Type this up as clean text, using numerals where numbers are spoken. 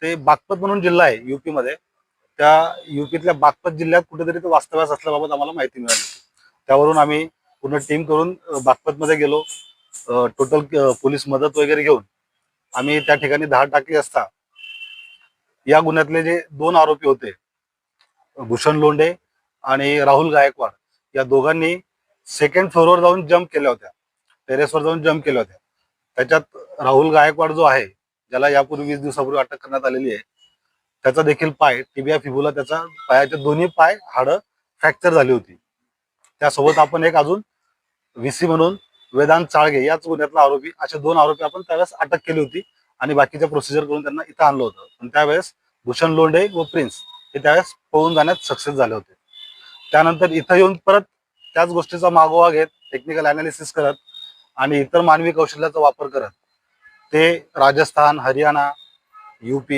ते बागपत म्हणून जिल्हा आहे युपी मध्ये. त्या युपीतल्या बागपत जिल्ह्यात कुठेतरी ते वास्तव्यास असल्याबाबत आम्हाला माहिती मिळाली. त्यावरून आम्ही पूर्ण टीम करून बागपत मध्ये गेलो. टोटल पोलीस मदत वगैरे घेऊन आम्ही त्या ठिकाणी धाड टाकली असता या गुन्ह्यातले जे 2 आरोपी होते, भूषण लोंढे आणि राहुल गायकवाड, या दोघांनी सेकंड फ्लोअरवर जाऊन जम्प केल्या होत्या, टेरेसवर जाऊन जम्प केल्या होत्या. त्याच्यात राहुल गायकवाड जो आहे, ज्याला यापूर्वी 20 दिवसापूर्वी अटक करण्यात आलेली आहे, त्याचा देखील पाय टिबिया फिबुला, त्याचा पायाचे दोन्ही पाय हाडं फ्रॅक्चर झाली होती. त्यासोबत आपण एक अजून व्हीसी म्हणून वेदांत चाळगे याच गुन्ह्यातला आरोपी, असे 2 आरोपी आपण त्यावेळेस अटक केली होती आणि बाकीच्या प्रोसिजर करून त्यांना इथं आणलं होतं. पण त्यावेळेस भूषण लोंढे व प्रिन्स हे त्यावेळेस पळून जाण्यात सक्सेस झाले होते. त्यानंतर इथं येऊन परत त्याच गोष्टीचा मागोवा घेत, टेक्निकल अनालिसिस करत आणि इतर मानवी कौशल्याचा वापर करत ते राजस्थान, हरियाणा, यूपी